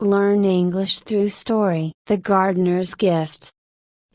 Learn English through story. The Gardener's Gift.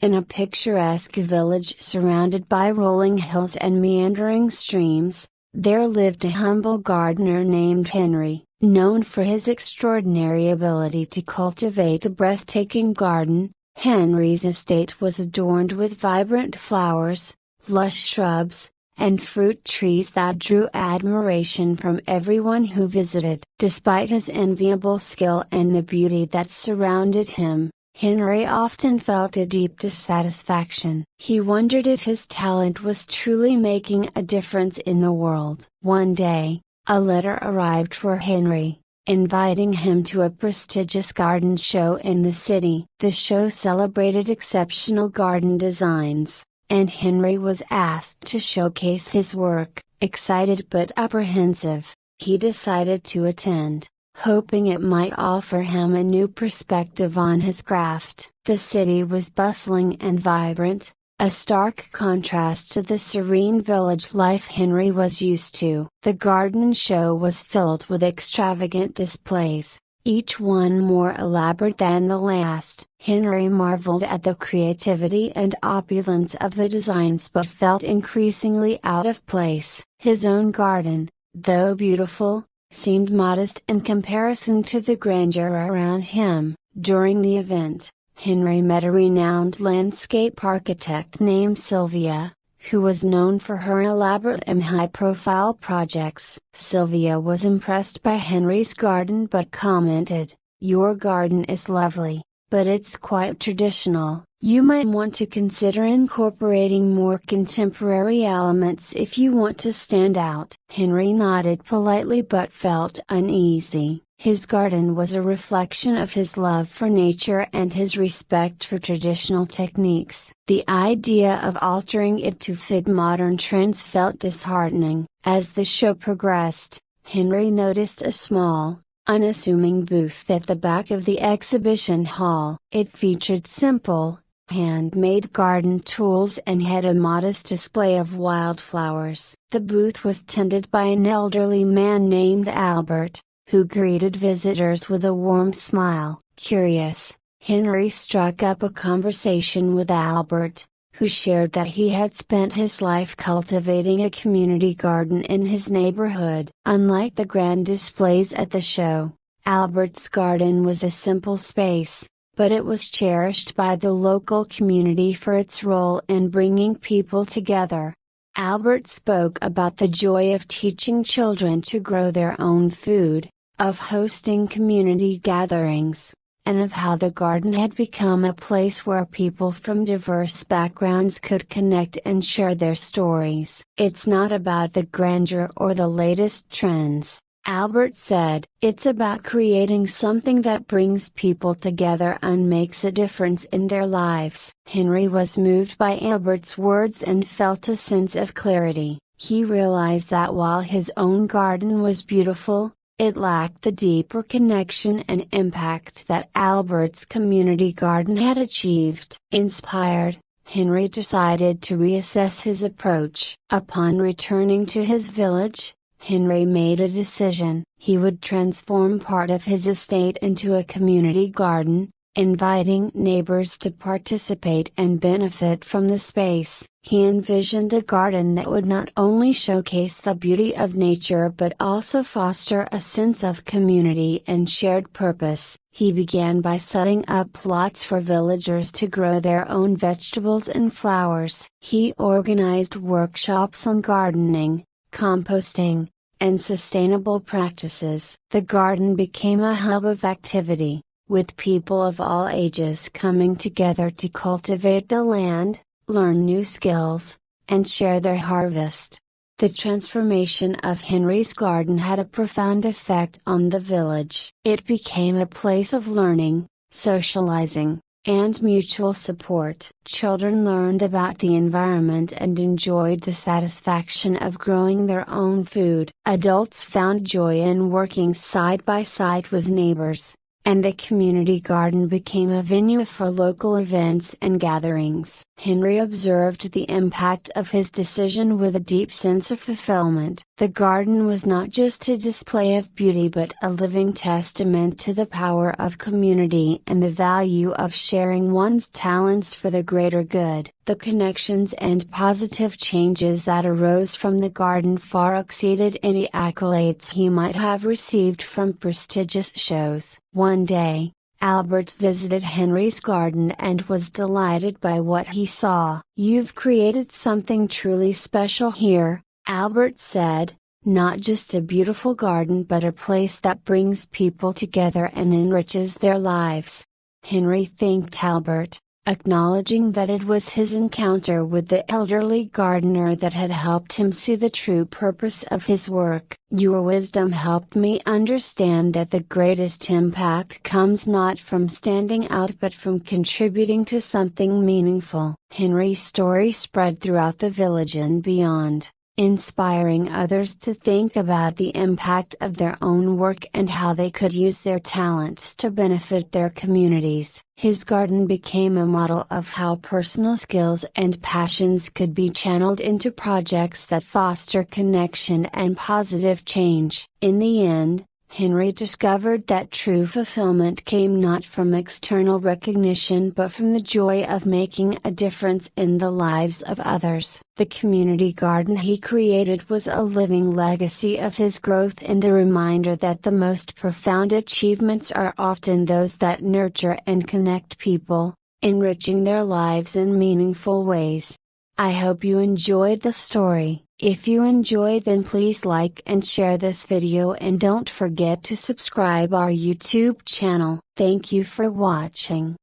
In a picturesque village surrounded by rolling hills and meandering streams, there lived a humble gardener named Henry. Known for his extraordinary ability to cultivate a breathtaking garden, Henry's estate was adorned with vibrant flowers, lush shrubs, and fruit trees that drew admiration from everyone who visited. Despite his enviable skill and the beauty that surrounded him, Henry often felt a deep dissatisfaction. He wondered if his talent was truly making a difference in the world. One day, a letter arrived for Henry, inviting him to a prestigious garden show in the city. The show celebrated exceptional garden designs, and Henry was asked to showcase his work. Excited but apprehensive, he decided to attend, hoping it might offer him a new perspective on his craft. The city was bustling and vibrant, a stark contrast to the serene village life Henry was used to. The garden show was filled with extravagant displays, each one more elaborate than the last. Henry marveled at the creativity and opulence of the designs but felt increasingly out of place. His own garden, though beautiful, seemed modest in comparison to the grandeur around him. During the event, Henry met a renowned landscape architect named Sylvia, who was known for her elaborate and high-profile projects. Sylvia was impressed by Henry's garden but commented, "Your garden is lovely, but it's quite traditional. You might want to consider incorporating more contemporary elements if you want to stand out." Henry nodded politely but felt uneasy. His garden was a reflection of his love for nature and his respect for traditional techniques. The idea of altering it to fit modern trends felt disheartening. As the show progressed, Henry noticed a small, unassuming booth at the back of the exhibition hall. It featured simple, handmade garden tools and had a modest display of wildflowers. The booth was tended by an elderly man named Albert, who greeted visitors with a warm smile. Curious, Henry struck up a conversation with Albert, who shared that he had spent his life cultivating a community garden in his neighborhood. Unlike the grand displays at the show, Albert's garden was a simple space, but it was cherished by the local community for its role in bringing people together. Albert spoke about the joy of teaching children to grow their own food, of hosting community gatherings, and of how the garden had become a place where people from diverse backgrounds could connect and share their stories. "It's not about the grandeur or the latest trends," Albert said. "It's about creating something that brings people together and makes a difference in their lives." Henry was moved by Albert's words and felt a sense of clarity. He realized that while his own garden was beautiful, it lacked the deeper connection and impact that Albert's community garden had achieved. Inspired, Henry decided to reassess his approach. Upon returning to his village, Henry made a decision. He would transform part of his estate into a community garden, inviting neighbors to participate and benefit from the space. He envisioned a garden that would not only showcase the beauty of nature but also foster a sense of community and shared purpose. He began by setting up plots for villagers to grow their own vegetables and flowers. He organized workshops on gardening, composting, and sustainable practices. The garden became a hub of activity, with people of all ages coming together to cultivate the land, learn new skills, and share their harvest. The transformation of Henry's garden had a profound effect on the village. It became a place of learning, socializing, and mutual support. Children learned about the environment and enjoyed the satisfaction of growing their own food. Adults found joy in working side by side with neighbors, and the community garden became a venue for local events and gatherings. Henry observed the impact of his decision with a deep sense of fulfillment. The garden was not just a display of beauty but a living testament to the power of community and the value of sharing one's talents for the greater good. The connections and positive changes that arose from the garden far exceeded any accolades he might have received from prestigious shows. One day, Albert visited Henry's garden and was delighted by what he saw. "You've created something truly special here," Albert said, "not just a beautiful garden but a place that brings people together and enriches their lives." Henry thanked Albert, acknowledging that it was his encounter with the elderly gardener that had helped him see the true purpose of his work. "Your wisdom helped me understand that the greatest impact comes not from standing out but from contributing to something meaningful." Henry's story spread throughout the village and beyond, inspiring others to think about the impact of their own work and how they could use their talents to benefit their communities. His garden became a model of how personal skills and passions could be channeled into projects that foster connection and positive change. In the end, Henry discovered that true fulfillment came not from external recognition but from the joy of making a difference in the lives of others. The community garden he created was a living legacy of his growth and a reminder that the most profound achievements are often those that nurture and connect people, enriching their lives in meaningful ways. I hope you enjoyed the story. If you enjoyed, then please like and share this video and don't forget to subscribe our YouTube channel. Thank you for watching.